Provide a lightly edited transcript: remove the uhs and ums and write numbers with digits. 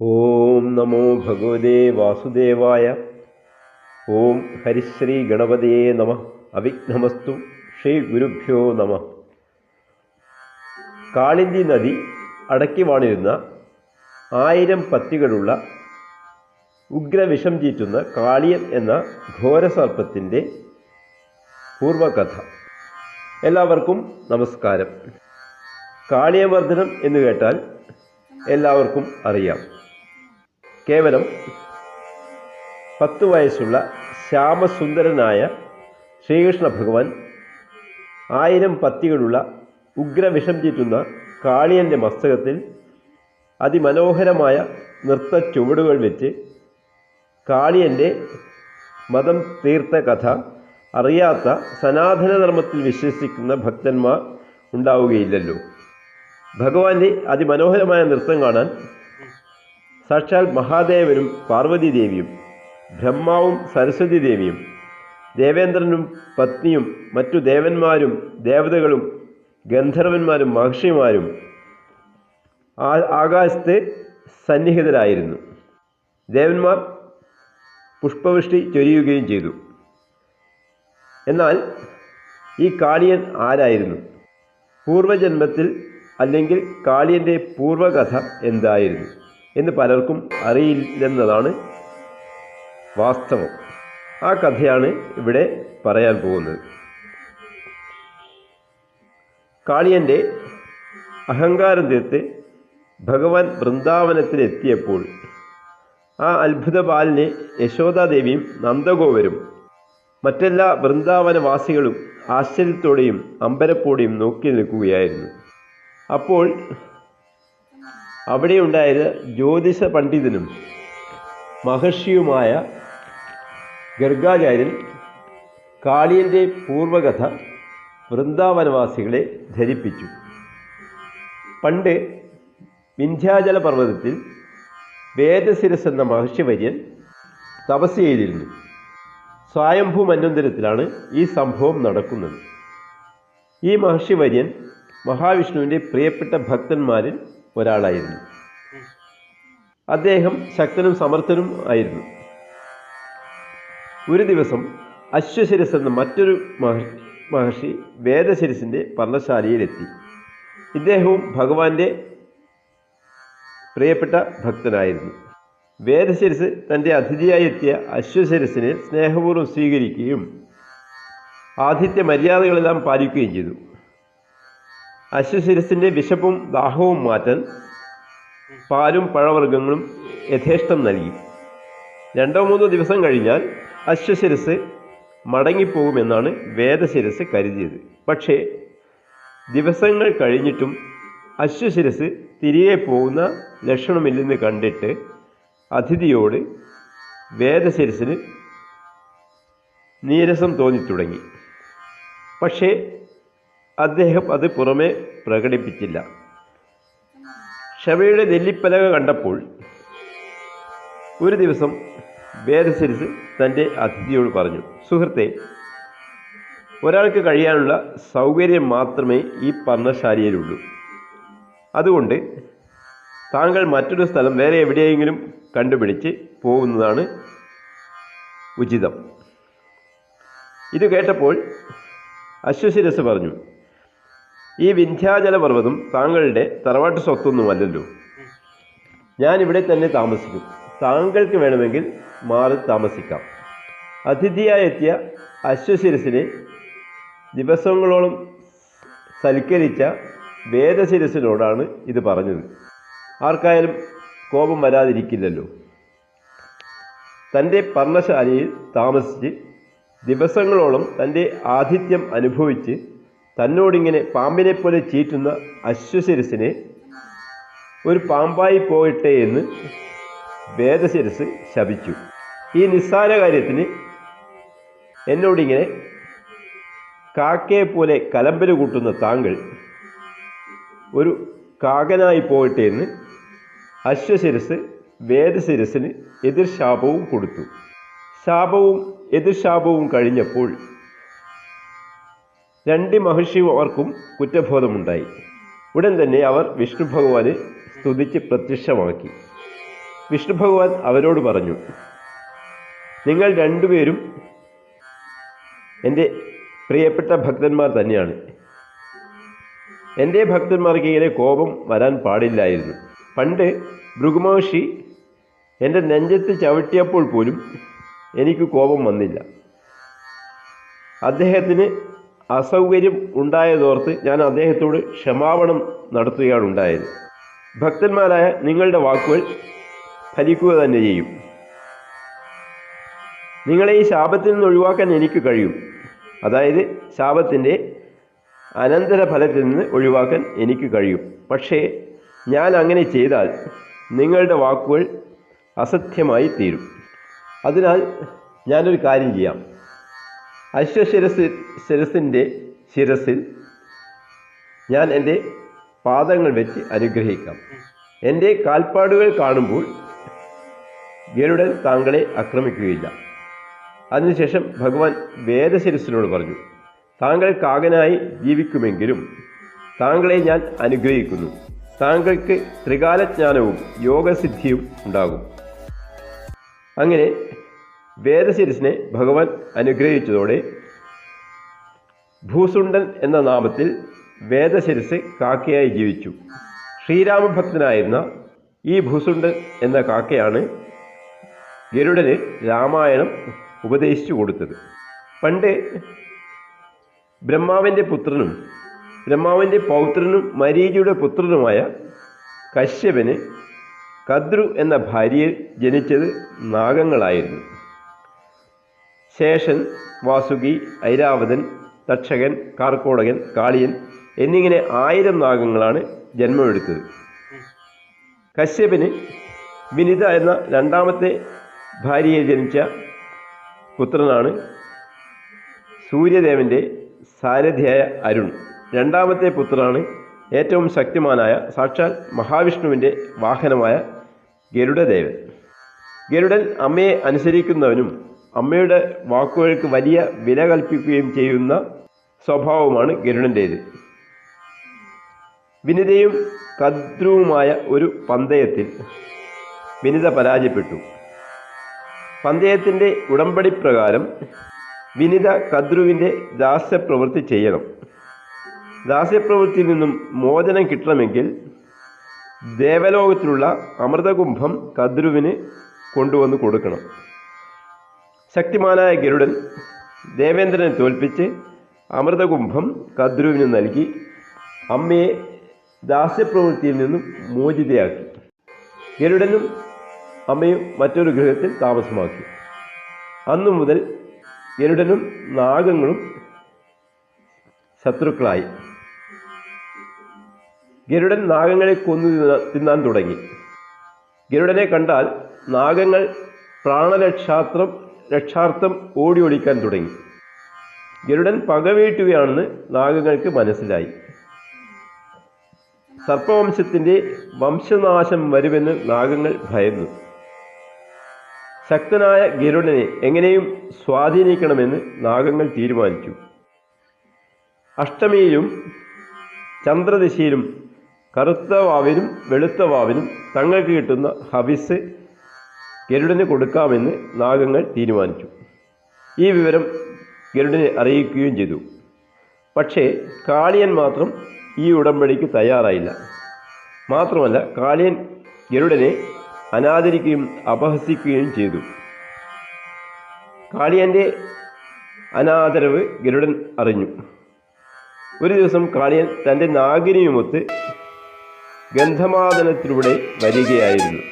ഓം നമോ ഭഗവതേ വാസുദേവായ. ഓം ഹരിശ്രീ ഗണപതിയേ നമ. അവിഘ്നമസ്തു. ശ്രീ ഗുരുഭ്യോ നമ. കാളിന്തി നദി അടക്കി വാണിരുന്ന 1000 പത്തികളുള്ള ഉഗ്രവിഷം ചീറ്റുന്ന കാളിയൻ എന്ന ഘോരസർപ്പത്തിൻ്റെ പൂർവകഥ. എല്ലാവർക്കും നമസ്കാരം. കാളിയമർദ്ദനം എന്ന് കേട്ടാൽ എല്ലാവർക്കും അറിയാം. കേവലം 10 വയസ്സുള്ള ശ്യാമസുന്ദരനായ ശ്രീകൃഷ്ണ ഭഗവാൻ 1000 പത്തികളുള്ള ഉഗ്രവിഷം ചീറ്റുന്ന കാളിയൻ്റെ മസ്തകത്തിൽ അതിമനോഹരമായ നൃത്ത ചുവടുകൾ വെച്ച് കാളിയൻ്റെ മതം തീർത്ത കഥ അറിയാത്ത സനാതനധർമ്മത്തിൽ വിശ്വസിക്കുന്ന ഭക്തന്മാർ ഉണ്ടാവുകയില്ലല്ലോ. ഭഗവാന്റെ അതിമനോഹരമായ നൃത്തം കാണാൻ സാക്ഷാൽ മഹാദേവനും പാർവതീദേവിയും ബ്രഹ്മാവും സരസ്വതി ദേവിയും ദേവേന്ദ്രനും പത്നിയും മറ്റു ദേവന്മാരും ദേവതകളും ഗന്ധർവന്മാരും മഹർഷിമാരും ആകാശത്ത് സന്നിഹിതരായിരുന്നു. ദേവന്മാർ പുഷ്പവൃഷ്ടി ചൊരിയുകയും ചെയ്തു. എന്നാൽ ഈ കാളിയൻ ആരായിരുന്നു? പൂർവജന്മത്തിൽ അല്ലെങ്കിൽ കാളിയൻ്റെ പൂർവകഥ എന്തായിരുന്നു എന്ന് പലർക്കും അറിയില്ലെന്നതാണ് വാസ്തവം. ആ കഥയാണ് ഇവിടെ പറയാൻ പോകുന്നത്. കാളിയൻ്റെ അഹങ്കാരം തീർത്ത് ഭഗവാൻ വൃന്ദാവനത്തിലെത്തിയപ്പോൾ ആ അത്ഭുത ബാലനെ യശോദാദേവിയും നന്ദഗോപരും മറ്റെല്ലാ വൃന്ദാവനവാസികളും ആശ്ചര്യത്തോടെയും അമ്പരപ്പോടെയും നോക്കി നിൽക്കുകയായിരുന്നു. അപ്പോൾ അവിടെയുണ്ടായത് ജ്യോതിഷ പണ്ഡിതനും മഹർഷിയുമായ ഗർഗാചാര്യൻ കാളിയൻ്റെ പൂർവകഥ വൃന്ദാവനവാസികളെ ധരിപ്പിച്ചു. പണ്ട് വിന്ധ്യാചല പർവ്വതത്തിൽ വേദശിരസ് എന്ന മഹർഷിവര്യൻ തപസ് ചെയ്തിരുന്നു. സ്വയംഭൂ മന്വന്തരത്തിലാണ് ഈ സംഭവം നടക്കുന്നത്. ഈ മഹർഷിവര്യൻ മഹാവിഷ്ണുവിൻ്റെ പ്രിയപ്പെട്ട ഭക്തന്മാരിൽ ഒരാളായിരുന്നു. അദ്ദേഹം ശക്തനും സമർത്ഥനും ആയിരുന്നു. ഒരു ദിവസം അശ്വശിരസ് എന്ന മറ്റൊരു മഹർഷി വേദശിരസിൻ്റെ പർണശാലയിലെത്തി. ഇദ്ദേഹവും ഭഗവാന്റെ പ്രിയപ്പെട്ട ഭക്തനായിരുന്നു. വേദശിരസ് തൻ്റെ അതിഥിയായി എത്തിയ അശ്വശിരസിനെ സ്നേഹപൂർവ്വം സ്വീകരിക്കുകയും ആതിഥ്യ മര്യാദകളെല്ലാം പാലിക്കുകയും ചെയ്തു. അശ്വശിരസിൻ്റെ വിശപ്പും ദാഹവും മാറ്റാൻ പാലും പഴവർഗ്ഗങ്ങളും യഥേഷ്ടം നൽകി. 2-3 ദിവസം കഴിഞ്ഞാൽ അശ്വശിരസ് മടങ്ങിപ്പോകുമെന്നാണ് വേദശിരസ് കരുതിയത്. പക്ഷേ ദിവസങ്ങൾ കഴിഞ്ഞിട്ടും അശ്വശിരസ് തിരികെ പോകുന്ന ലക്ഷണമില്ലെന്ന് കണ്ടിട്ട് അതിഥിയോട് വേദശിരസിന് നീരസം തോന്നിത്തുടങ്ങി. പക്ഷേ അദ്ദേഹം അത് പുറമെ പ്രകടിപ്പിച്ചില്ല. ക്ഷമയുടെ നെല്ലിപ്പലക കണ്ടപ്പോൾ ഒരു ദിവസം വേദശിരസ് തൻ്റെ അതിഥിയോട് പറഞ്ഞു, സുഹൃത്തെ, ഒരാൾക്ക് കഴിയാനുള്ള സൗകര്യം മാത്രമേ ഈ പർണശാലയിലുള്ളൂ. അതുകൊണ്ട് താങ്കൾ മറ്റൊരു സ്ഥലം വേറെ എവിടെയെങ്കിലും കണ്ടുപിടിച്ച് പോകുന്നതാണ് ഉചിതം. ഇത് കേട്ടപ്പോൾ അശ്വശിരസ് പറഞ്ഞു, ഈ വിന്ധ്യാചല പർവ്വതം താങ്കളുടെ തറവാട്ട് സ്വത്തൊന്നുമല്ലല്ലോ. ഞാനിവിടെ തന്നെ താമസിക്കും. താങ്കൾക്ക് വേണമെങ്കിൽ മാറി താമസിക്കാം. അതിഥിയായി എത്തിയ അശ്വശിരസിനെ ദിവസങ്ങളോളം സൽക്കരിച്ച വേദശിരസിനോടാണ് ഇത് പറഞ്ഞത്. ആർക്കായാലും കോപം വരാതിരിക്കില്ലല്ലോ. തൻ്റെ പർണശാലയിൽ താമസിച്ച് ദിവസങ്ങളോളം തൻ്റെ ആതിഥ്യം അനുഭവിച്ച് തന്നോടിങ്ങനെ പാമ്പിനെപ്പോലെ ചീറ്റുന്ന അശ്വശിരസിനെ ഒരു പാമ്പായി പോകട്ടെ എന്ന് വേദശിരസ് ശപിച്ചു. ഈ നിസ്സാര കാര്യത്തിന് എന്നോടിങ്ങനെ കാക്കയെപ്പോലെ കലമ്പല് കൂട്ടുന്ന താങ്കൾ ഒരു കാകനായി പോകട്ടെ എന്ന് അശ്വശിരസ് വേദശിരസിന് എതിർശാപവും കൊടുത്തു. ശാപവും എതിർശാപവും കഴിഞ്ഞപ്പോൾ 2 മഹർഷിമാർക്കും കുറ്റബോധമുണ്ടായി. ഉടൻ തന്നെ അവർ വിഷ്ണു ഭഗവാനെ സ്തുതിച്ച് പ്രത്യക്ഷമാക്കി. വിഷ്ണു ഭഗവാൻ അവരോട് പറഞ്ഞു, നിങ്ങൾ രണ്ടുപേരും എൻ്റെ പ്രിയപ്പെട്ട ഭക്തന്മാർ തന്നെയാണ്. എൻ്റെ ഭക്തന്മാർക്ക് ഇങ്ങനെ കോപം വരാൻ പാടില്ലായിരുന്നു. പണ്ട് ഭൃഗുമഹർഷി എൻ്റെ നെഞ്ചത്ത് ചവിട്ടിയപ്പോൾ പോലും എനിക്ക് കോപം വന്നില്ല. അദ്ദേഹത്തിന് അസൗകര്യം ഉണ്ടായതോർത്ത് ഞാൻ അദ്ദേഹത്തോട് ക്ഷമാപണം നടത്തുകയാണ് ഉണ്ടായത്. ഭക്തന്മാരായ നിങ്ങളുടെ വാക്കുകൾ ഫലിക്കുക തന്നെ ചെയ്യും. നിങ്ങളെ ഈ ശാപത്തിൽ നിന്ന് ഒഴിവാക്കാൻ എനിക്ക് കഴിയും. അതായത് ശാപത്തിൻ്റെ അനന്തരഫലത്തിൽ നിന്ന് ഒഴിവാക്കാൻ എനിക്ക് കഴിയും. പക്ഷേ ഞാൻ അങ്ങനെ ചെയ്താൽ നിങ്ങളുടെ വാക്കുകൾ അസത്യമായി തീരും. അതിനാൽ ഞാനൊരു കാര്യം ചെയ്യാം. അശ്വശിരസിൻ്റെ ശിരസിൽ ഞാൻ എൻ്റെ പാദങ്ങൾ വെച്ച് അനുഗ്രഹിക്കാം. എൻ്റെ കാൽപ്പാടുകൾ കാണുമ്പോൾ ഗരുഡൻ താങ്കളെ ആക്രമിക്കുകയില്ല. അതിനുശേഷം ഭഗവാൻ വേദശിരസിനോട് പറഞ്ഞു, താങ്കൾ കാകനായി ജീവിക്കുമെങ്കിലും താങ്കളെ ഞാൻ അനുഗ്രഹിക്കുന്നു. താങ്കൾക്ക് ത്രികാലജ്ഞാനവും യോഗസിദ്ധിയും ഉണ്ടാകും. അങ്ങനെ വേദശിരസിനെ ഭഗവാൻ അനുഗ്രഹിച്ചതോടെ ഭൂസുണ്ടൻ എന്ന നാമത്തിൽ വേദശിരസ് കാക്കയായി ജീവിച്ചു. ശ്രീരാമഭക്തനായിരുന്ന ഈ ഭൂസുണ്ടൻ എന്ന കാക്കയാണ് ഗരുഡന് രാമായണം ഉപദേശിച്ചു കൊടുത്തത്. പണ്ട് ബ്രഹ്മാവിൻ്റെ പുത്രനും ബ്രഹ്മാവിൻ്റെ പൗത്രനും മരീചിയുടെ പുത്രനുമായ കശ്യപന് കദ്രു എന്ന ഭാര്യയിൽ ജനിച്ചത് നാഗങ്ങളായിരുന്നു. ശേഷൻ, വാസുകി, ഐരാവതൻ, തക്ഷകൻ, കാർക്കോടകൻ, കാളിയൻ എന്നിങ്ങനെ 1000 നാഗങ്ങളാണ് ജന്മമെടുത്തത്. കശ്യപന് വിനിത എന്ന രണ്ടാമത്തെ ഭാര്യയെ ജനിച്ച പുത്രനാണ് സൂര്യദേവൻ്റെ സാരഥിയായ അരുൺ. രണ്ടാമത്തെ പുത്രനാണ് ഏറ്റവും ശക്തിമാനായ സാക്ഷാൽ മഹാവിഷ്ണുവിൻ്റെ വാഹനമായ ഗരുഡദേവൻ. ഗരുഡൻ അമ്മയെ അനുസരിക്കുന്നവനും അമ്മയുടെ വാക്കുകൾക്ക് വലിയ വില കൽപ്പിക്കുകയും ചെയ്യുന്ന സ്വഭാവമാണ് ഗരുഡൻ്റേത്. വിനിതയും കദ്രുവുമായ ഒരു പന്തയത്തിൽ വിനിത പരാജയപ്പെട്ടു. പന്തയത്തിൻ്റെ ഉടമ്പടി പ്രകാരം വിനിത കദ്രുവിൻ്റെ ദാസ്യപ്രവൃത്തി ചെയ്യണം. ദാസ്യപ്രവൃത്തിയിൽ നിന്നും മോചനം കിട്ടണമെങ്കിൽ ദേവലോകത്തിലുള്ള അമൃതകുംഭം കദ്രുവിന് കൊണ്ടുവന്ന് കൊടുക്കണം. ശക്തിമാനായ ഗരുഡൻ ദേവേന്ദ്രനെ തോൽപ്പിച്ച് അമൃതകുംഭം കദ്രുവിന് നൽകി അമ്മയെ ദാസ്യപ്രവൃത്തിയിൽ നിന്നും മോചിതയാക്കി. ഗരുഡനും അമ്മയും മറ്റൊരു ഗൃഹത്തിൽ താമസമാക്കി. അന്നു മുതൽ ഗരുഡനും നാഗങ്ങളും ശത്രുക്കളായി. ഗരുഡൻ നാഗങ്ങളെ കൊന്നു തിന്നാൻ തുടങ്ങി. ഗരുഡനെ കണ്ടാൽ നാഗങ്ങൾ രക്ഷാർത്ഥം ഓടി ഒളിക്കാൻ തുടങ്ങി. ഗരുഡൻ പകവീട്ടുകയാണെന്ന് നാഗങ്ങൾക്ക് മനസ്സിലായി. സർപ്പവംശത്തിൻ്റെ വംശനാശം വരുമെന്ന് നാഗങ്ങൾ ഭയന്നു. ശക്തനായ ഗരുഡനെ എങ്ങനെയും സ്വാധീനിക്കണമെന്ന് നാഗങ്ങൾ തീരുമാനിച്ചു. അഷ്ടമിയിലും ചന്ദ്രദിശയിലും കറുത്ത വാവിനും വെളുത്ത വാവിനും തങ്ങൾക്ക് കിട്ടുന്ന ഹവിസ് ഗരുഡന് കൊടുക്കാമെന്ന് നാഗങ്ങൾ തീരുമാനിച്ചു. ഈ വിവരം ഗരുഡനെ അറിയിക്കുകയും ചെയ്തു. പക്ഷേ കാളിയൻ മാത്രം ഈ ഉടമ്പടിക്ക് തയ്യാറായില്ല. മാത്രമല്ല കാളിയൻ ഗരുഡനെ അനാദരിക്കുകയും അപഹസിക്കുകയും ചെയ്തു. കാളിയൻ്റെ അനാദരവ് ഗരുഡൻ അറിഞ്ഞു. ഒരു ദിവസം കാളിയൻ തൻ്റെ നാഗിനിയുമൊത്ത് ഗന്ധമാദനത്തിലൂടെ വരികയായിരുന്നു.